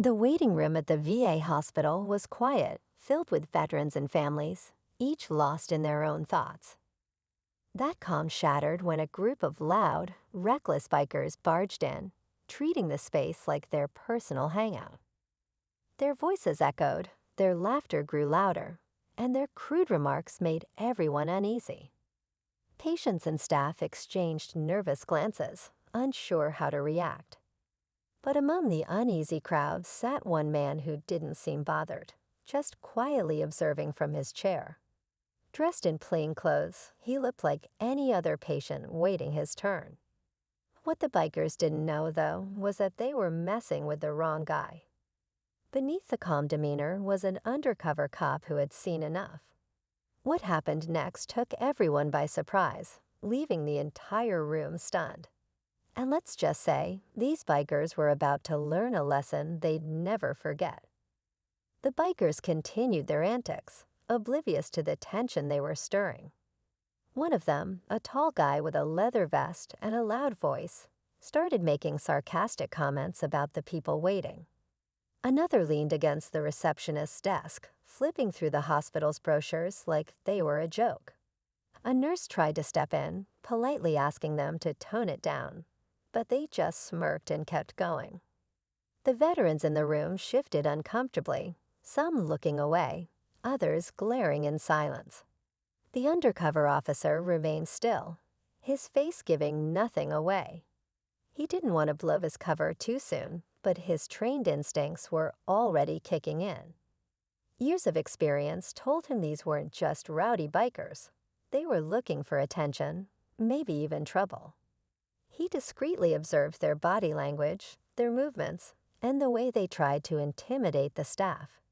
The waiting room at the VA hospital was quiet, filled with veterans and families, each lost in their own thoughts. That calm shattered when a group of loud, reckless bikers barged in, treating the space like their personal hangout. Their voices echoed, their laughter grew louder, and their crude remarks made everyone uneasy. Patients and staff exchanged nervous glances, unsure how to react. But among the uneasy crowd sat one man who didn't seem bothered, just quietly observing from his chair. Dressed in plain clothes, he looked like any other patient waiting his turn. What the bikers didn't know, though, was that they were messing with the wrong guy. Beneath the calm demeanor was an undercover cop who had seen enough. What happened next took everyone by surprise, leaving the entire room stunned. And let's just say, these bikers were about to learn a lesson they'd never forget. The bikers continued their antics, oblivious to the tension they were stirring. One of them, a tall guy with a leather vest and a loud voice, started making sarcastic comments about the people waiting. Another leaned against the receptionist's desk, flipping through the hospital's brochures like they were a joke. A nurse tried to step in, politely asking them to tone it down, but they just smirked and kept going. The veterans in the room shifted uncomfortably, some looking away, others glaring in silence. The undercover officer remained still, his face giving nothing away. He didn't want to blow his cover too soon, but his trained instincts were already kicking in. Years of experience told him these weren't just rowdy bikers. They were looking for attention, maybe even trouble. He discreetly observed their body language, their movements, and the way they tried to intimidate the staff.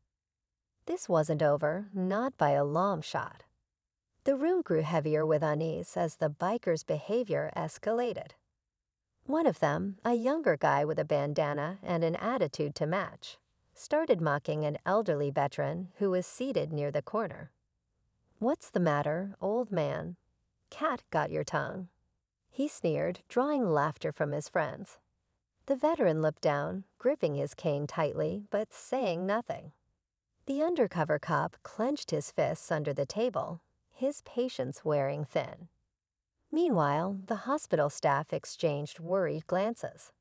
This wasn't over, not by a long shot. The room grew heavier with unease as the bikers' behavior escalated. One of them, a younger guy with a bandana and an attitude to match, started mocking an elderly veteran who was seated near the corner. "What's the matter, old man? Cat got your tongue," he sneered, drawing laughter from his friends. The veteran looked down, gripping his cane tightly, but saying nothing. The undercover cop clenched his fists under the table, his patience wearing thin. Meanwhile, the hospital staff exchanged worried glances.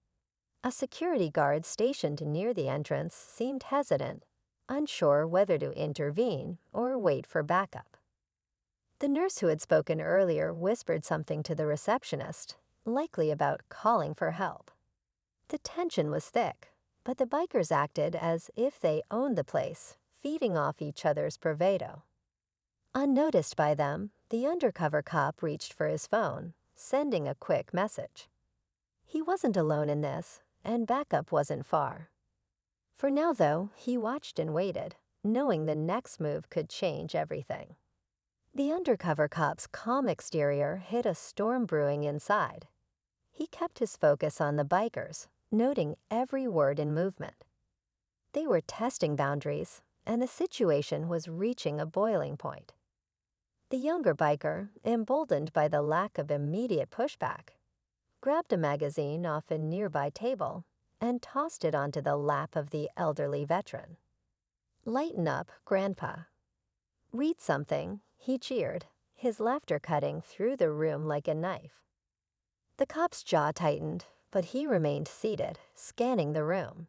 A security guard stationed near the entrance seemed hesitant, unsure whether to intervene or wait for backup. The nurse who had spoken earlier whispered something to the receptionist, likely about calling for help. The tension was thick, but the bikers acted as if they owned the place, feeding off each other's bravado. Unnoticed by them, the undercover cop reached for his phone, sending a quick message. He wasn't alone in this, and backup wasn't far. For now, though, he watched and waited, knowing the next move could change everything. The undercover cop's calm exterior hid a storm brewing inside. He kept his focus on the bikers, noting every word and movement. They were testing boundaries, and the situation was reaching a boiling point. The younger biker, emboldened by the lack of immediate pushback, grabbed a magazine off a nearby table and tossed it onto the lap of the elderly veteran. "Lighten up, Grandpa." "Read something," he cheered, his laughter cutting through the room like a knife. The cop's jaw tightened, but he remained seated, scanning the room.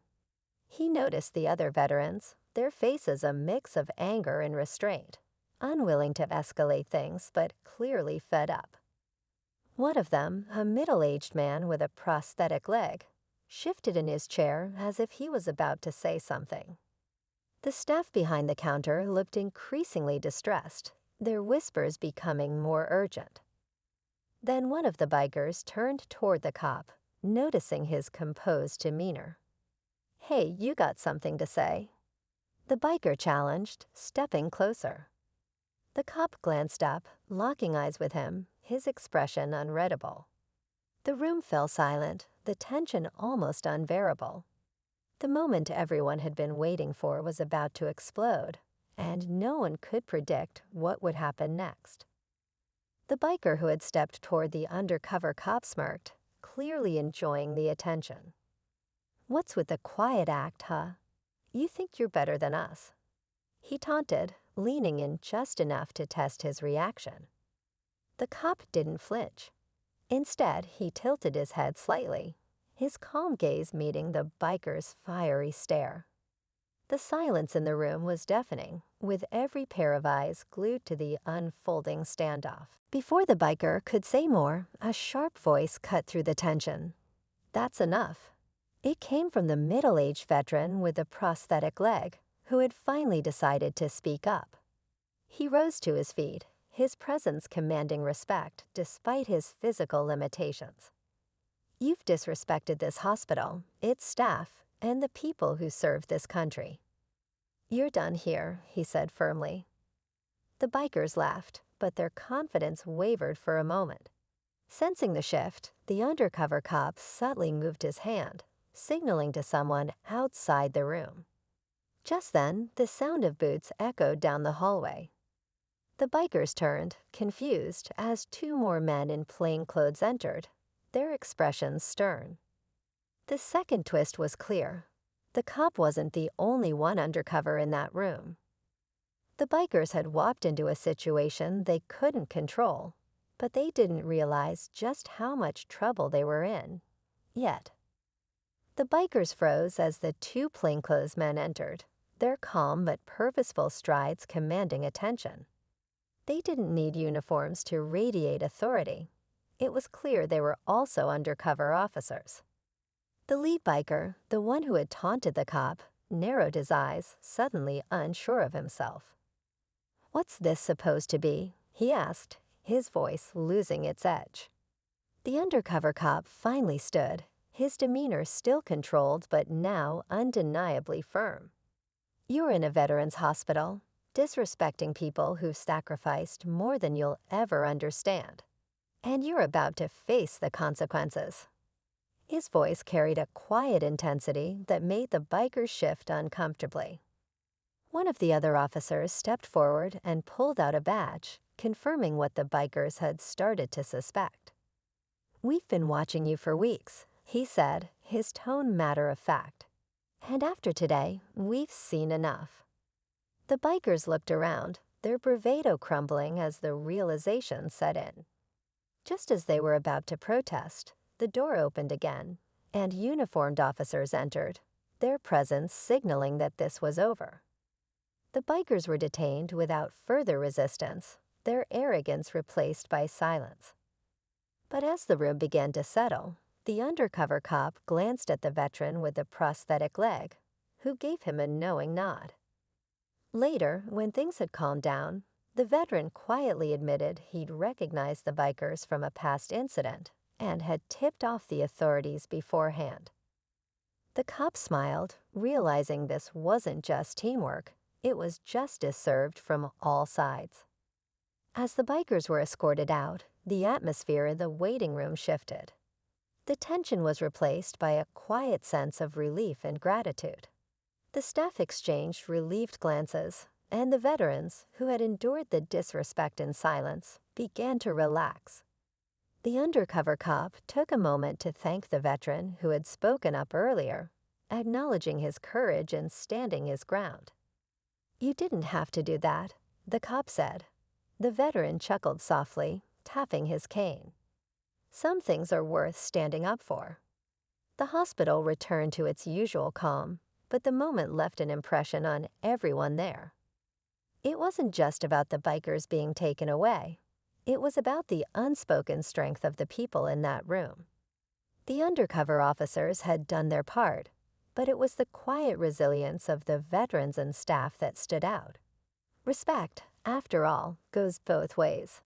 He noticed the other veterans, their faces a mix of anger and restraint, unwilling to escalate things but clearly fed up. One of them, a middle-aged man with a prosthetic leg, shifted in his chair as if he was about to say something. The staff behind the counter looked increasingly distressed, their whispers becoming more urgent. Then one of the bikers turned toward the cop, noticing his composed demeanor. "Hey, you got something to say?" The biker challenged, stepping closer. The cop glanced up, locking eyes with him, his expression unreadable. The room fell silent, the tension almost unbearable. The moment everyone had been waiting for was about to explode, and no one could predict what would happen next. The biker who had stepped toward the undercover cop smirked, clearly enjoying the attention. "What's with the quiet act, huh?" You think you're better than us." He taunted, leaning in just enough to test his reaction. The cop didn't flinch. Instead, he tilted his head slightly, his calm gaze meeting the biker's fiery stare. The silence in the room was deafening, with every pair of eyes glued to the unfolding standoff. Before the biker could say more, a sharp voice cut through the tension. "That's enough." It came from the middle-aged veteran with a prosthetic leg, who had finally decided to speak up. He rose to his feet, his presence commanding respect despite his physical limitations. "You've disrespected this hospital, its staff, and the people who serve this country." "You're done here," he said firmly. The bikers laughed, but their confidence wavered for a moment. Sensing the shift, the undercover cop subtly moved his hand, signaling to someone outside the room. Just then, the sound of boots echoed down the hallway. The bikers turned, confused, as two more men in plain clothes entered, their expressions stern. The second twist was clear. The cop wasn't the only one undercover in that room. The bikers had walked into a situation they couldn't control, but they didn't realize just how much trouble they were in, yet. The bikers froze as the two plainclothes men entered, their calm but purposeful strides commanding attention. They didn't need uniforms to radiate authority. It was clear they were also undercover officers. The lead biker, the one who had taunted the cop, narrowed his eyes, suddenly unsure of himself. "What's this supposed to be?" he asked, his voice losing its edge. The undercover cop finally stood, his demeanor still controlled but now undeniably firm. "You're in a veterans hospital, disrespecting people who've sacrificed more than you'll ever understand. And you're about to face the consequences." His voice carried a quiet intensity that made the bikers shift uncomfortably. One of the other officers stepped forward and pulled out a badge, confirming what the bikers had started to suspect. "We've been watching you for weeks," he said, his tone matter of fact. "And after today, we've seen enough." The bikers looked around, their bravado crumbling as the realization set in. Just as they were about to protest, the door opened again, and uniformed officers entered, their presence signaling that this was over. The bikers were detained without further resistance, their arrogance replaced by silence. But as the room began to settle, the undercover cop glanced at the veteran with the prosthetic leg, who gave him a knowing nod. Later, when things had calmed down, the veteran quietly admitted he'd recognized the bikers from a past incident and had tipped off the authorities beforehand. The cop smiled, realizing this wasn't just teamwork, it was justice served from all sides. As the bikers were escorted out, the atmosphere in the waiting room shifted. The tension was replaced by a quiet sense of relief and gratitude. The staff exchanged relieved glances, and the veterans, who had endured the disrespect in silence, began to relax. The undercover cop took a moment to thank the veteran who had spoken up earlier, acknowledging his courage and standing his ground. "You didn't have to do that," the cop said. The veteran chuckled softly, tapping his cane. "Some things are worth standing up for." The hospital returned to its usual calm, but the moment left an impression on everyone there. It wasn't just about the bikers being taken away. It was about the unspoken strength of the people in that room. The undercover officers had done their part, but it was the quiet resilience of the veterans and staff that stood out. Respect, after all, goes both ways.